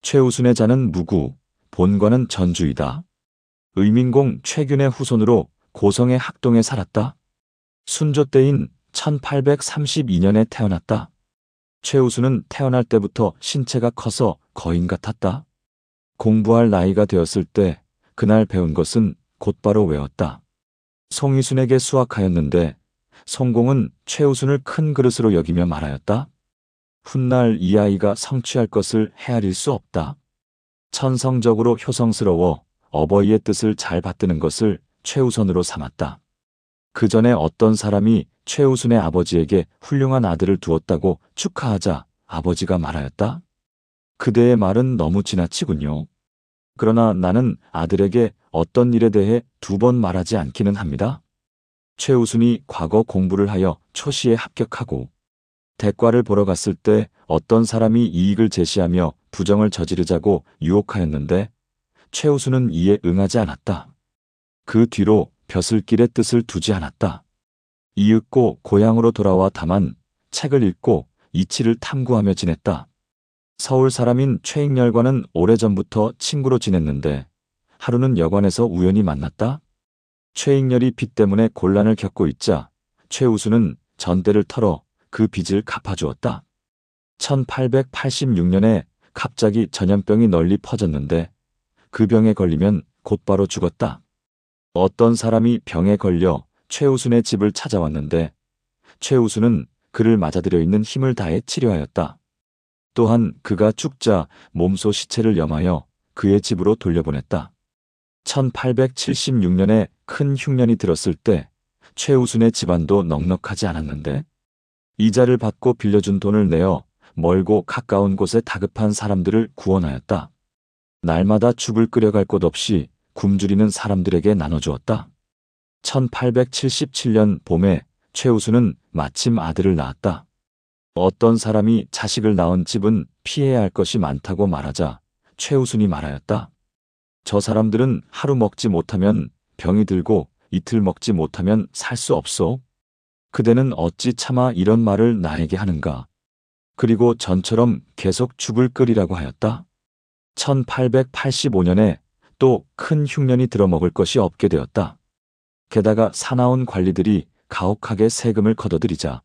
최우순의 자는 무구, 본관은 전주이다. 의민공 최균의 후손으로 고성의 학동에 살았다. 순조 때인 1832년에 태어났다. 최우순은 태어날 때부터 신체가 커서 거인 같았다. 공부할 나이가 되었을 때 그날 배운 것은 곧바로 외웠다. 송이순에게 수학하였는데 송공은 최우순을 큰 그릇으로 여기며 말하였다. 훗날 이 아이가 성취할 것을 헤아릴 수 없다. 천성적으로 효성스러워 어버이의 뜻을 잘 받드는 것을 최우선으로 삼았다. 그 전에 어떤 사람이 최우순의 아버지에게 훌륭한 아들을 두었다고 축하하자 아버지가 말하였다. 그대의 말은 너무 지나치군요. 그러나 나는 아들에게 어떤 일에 대해 두 번 말하지 않기는 합니다. 최우순이 과거 공부를 하여 초시에 합격하고 대과를 보러 갔을 때 어떤 사람이 이익을 제시하며 부정을 저지르자고 유혹하였는데 최우순은 이에 응하지 않았다. 그 뒤로 벼슬길의 뜻을 두지 않았다. 이윽고 고향으로 돌아와 다만 책을 읽고 이치를 탐구하며 지냈다. 서울 사람인 최익렬과는 오래전부터 친구로 지냈는데 하루는 여관에서 우연히 만났다. 최익렬이 빚 때문에 곤란을 겪고 있자 최우순은 전대를 털어 그 빚을 갚아주었다. 1886년에 갑자기 전염병이 널리 퍼졌는데 그 병에 걸리면 곧바로 죽었다. 어떤 사람이 병에 걸려 최우순의 집을 찾아왔는데 최우순은 그를 맞아들여 있는 힘을 다해 치료하였다. 또한 그가 죽자 몸소 시체를 염하여 그의 집으로 돌려보냈다. 1876년에 큰 흉년이 들었을 때 최우순의 집안도 넉넉하지 않았는데 이자를 받고 빌려준 돈을 내어 멀고 가까운 곳에 다급한 사람들을 구원하였다. 날마다 죽을 끓여갈 곳 없이 굶주리는 사람들에게 나눠주었다. 1877년 봄에 최우순은 마침 아들을 낳았다. 어떤 사람이 자식을 낳은 집은 피해야 할 것이 많다고 말하자 최우순이 말하였다. 저 사람들은 하루 먹지 못하면 병이 들고 이틀 먹지 못하면 살 수 없소. 그대는 어찌 차마 이런 말을 나에게 하는가. 그리고 전처럼 계속 죽을 끓이라고 하였다. 1885년에 또 큰 흉년이 들어먹을 것이 없게 되었다. 게다가 사나운 관리들이 가혹하게 세금을 걷어들이자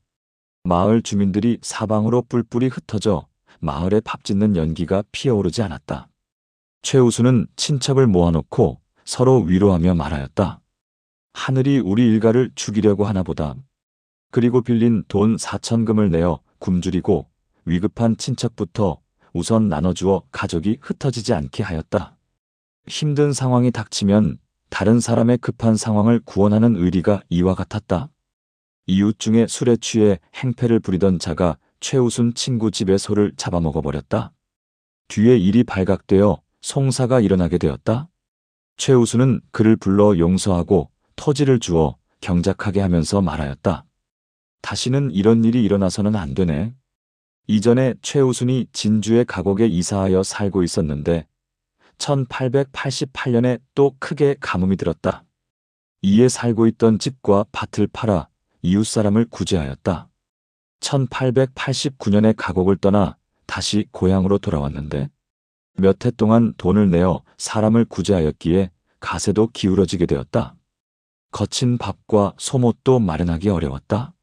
마을 주민들이 사방으로 뿔뿔이 흩어져 마을에 밥 짓는 연기가 피어오르지 않았다. 최우순은 친척을 모아놓고 서로 위로하며 말하였다. 하늘이 우리 일가를 죽이려고 하나 보다. 그리고 빌린 돈 4천금을 내어 굶주리고 위급한 친척부터 우선 나눠주어 가족이 흩어지지 않게 하였다. 힘든 상황이 닥치면 다른 사람의 급한 상황을 구원하는 의리가 이와 같았다. 이웃 중에 술에 취해 행패를 부리던 자가 최우순 친구 집의 소를 잡아먹어버렸다. 뒤에 일이 발각되어 송사가 일어나게 되었다. 최우순은 그를 불러 용서하고 토지를 주어 경작하게 하면서 말하였다. 다시는 이런 일이 일어나서는 안 되네. 이전에 최우순이 진주의 가곡에 이사하여 살고 있었는데 1888년에 또 크게 가뭄이 들었다. 이에 살고 있던 집과 밭을 팔아 이웃 사람을 구제하였다. 1889년에 가곡을 떠나 다시 고향으로 돌아왔는데 몇 해 동안 돈을 내어 사람을 구제하였기에 가세도 기울어지게 되었다. 거친 밥과 소못도 마련하기 어려웠다.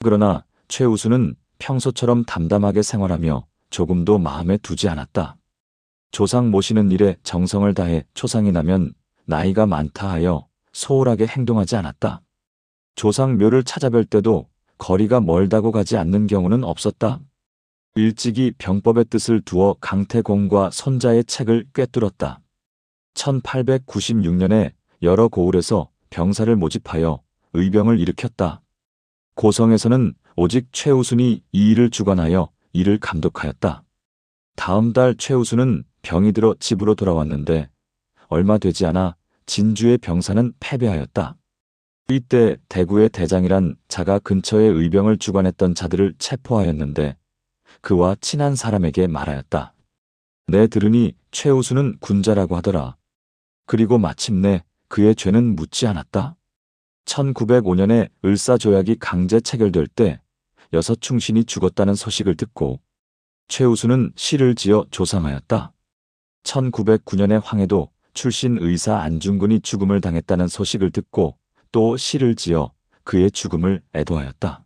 그러나 최우순은 평소처럼 담담하게 생활하며 조금도 마음에 두지 않았다. 조상 모시는 일에 정성을 다해 초상이 나면 나이가 많다 하여 소홀하게 행동하지 않았다. 조상 묘를 찾아뵐 때도 거리가 멀다고 가지 않는 경우는 없었다. 일찍이 병법의 뜻을 두어 강태공과 손자의 책을 꿰뚫었다. 1896년에 여러 고을에서 병사를 모집하여 의병을 일으켰다. 고성에서는 오직 최우순이 이 일을 주관하여 이를 감독하였다. 다음 달 최우순은 병이 들어 집으로 돌아왔는데 얼마 되지 않아 진주의 병사는 패배하였다. 이때 대구의 대장이란 자가 근처에 의병을 주관했던 자들을 체포하였는데 그와 친한 사람에게 말하였다. 내 들으니 최우순은 군자라고 하더라. 그리고 마침내 그의 죄는 묻지 않았다. 1905년에 을사조약이 강제 체결될 때 6 충신이 죽었다는 소식을 듣고 최우순은 시를 지어 조상하였다. 1909년에 황해도 출신 의사 안중근이 죽음을 당했다는 소식을 듣고 또 시를 지어 그의 죽음을 애도하였다.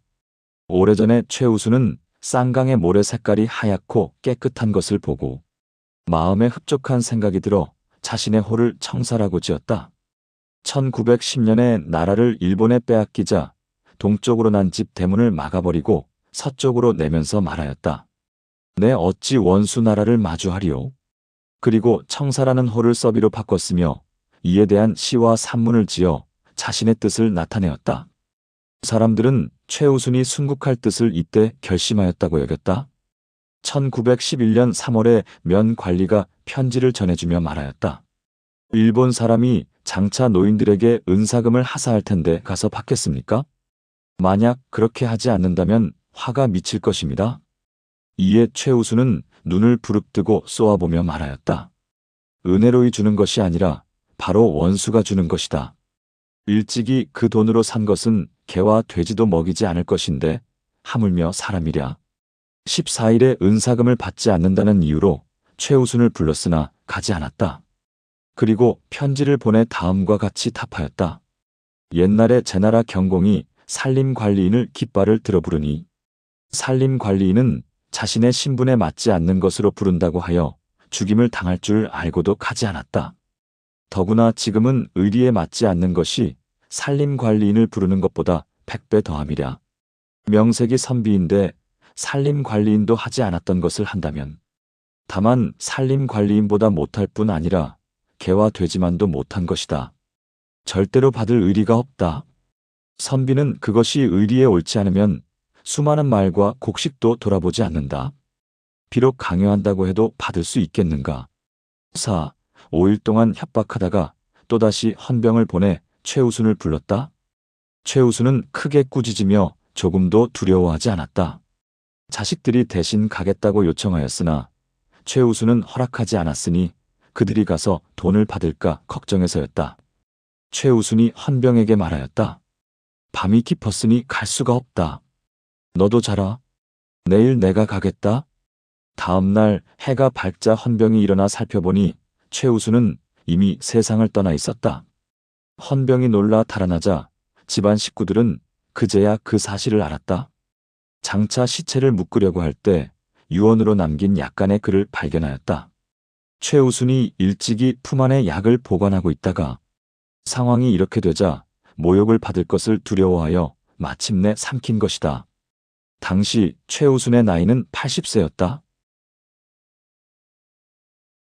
오래전에 최우수는 쌍강의 모래 색깔이 하얗고 깨끗한 것을 보고 마음에 흡족한 생각이 들어 자신의 호를 청사라고 지었다. 1910년에 나라를 일본에 빼앗기자 동쪽으로 난 집 대문을 막아버리고 서쪽으로 내면서 말하였다. 내 어찌 원수 나라를 마주하리요? 그리고 청사라는 호를 서비로 바꿨으며 이에 대한 시와 산문을 지어 자신의 뜻을 나타내었다. 사람들은 최우순이 순국할 뜻을 이때 결심하였다고 여겼다. 1911년 3월에 면 관리가 편지를 전해주며 말하였다. 일본 사람이 장차 노인들에게 은사금을 하사할 텐데 가서 받겠습니까? 만약 그렇게 하지 않는다면 화가 미칠 것입니다. 이에 최우수는 눈을 부릅뜨고 쏘아보며 말하였다. 은혜로이 주는 것이 아니라 바로 원수가 주는 것이다. 일찍이 그 돈으로 산 것은 개와 돼지도 먹이지 않을 것인데 하물며 사람이랴. 14일에 은사금을 받지 않는다는 이유로 최우순을 불렀으나 가지 않았다. 그리고 편지를 보내 다음과 같이 답하였다. 옛날에 제나라 경공이 산림관리인을 깃발을 들어 부르니 산림관리인은 자신의 신분에 맞지 않는 것으로 부른다고 하여 죽임을 당할 줄 알고도 가지 않았다. 더구나 지금은 의리에 맞지 않는 것이 산림관리인을 부르는 것보다 100배 더함이랴. 명색이 선비인데 산림관리인도 하지 않았던 것을 한다면 다만 산림관리인보다 못할 뿐 아니라 개와 돼지만도 못한 것이다. 절대로 받을 의리가 없다. 선비는 그것이 의리에 옳지 않으면 수많은 말과 곡식도 돌아보지 않는다. 비록 강요한다고 해도 받을 수 있겠는가. 5일 동안 협박하다가 또다시 헌병을 보내 최우순을 불렀다. 최우순은 크게 꾸짖으며 조금도 두려워하지 않았다. 자식들이 대신 가겠다고 요청하였으나 최우순은 허락하지 않았으니 그들이 가서 돈을 받을까 걱정해서였다. 최우순이 헌병에게 말하였다. 밤이 깊었으니 갈 수가 없다. 너도 자라. 내일 내가 가겠다. 다음 날 해가 밝자 헌병이 일어나 살펴보니 최우순은 이미 세상을 떠나 있었다. 헌병이 놀라 달아나자 집안 식구들은 그제야 그 사실을 알았다. 장차 시체를 묶으려고 할 때 유언으로 남긴 약간의 글을 발견하였다. 최우순이 일찍이 품 안에 약을 보관하고 있다가 상황이 이렇게 되자 모욕을 받을 것을 두려워하여 마침내 삼킨 것이다. 당시 최우순의 나이는 80세였다.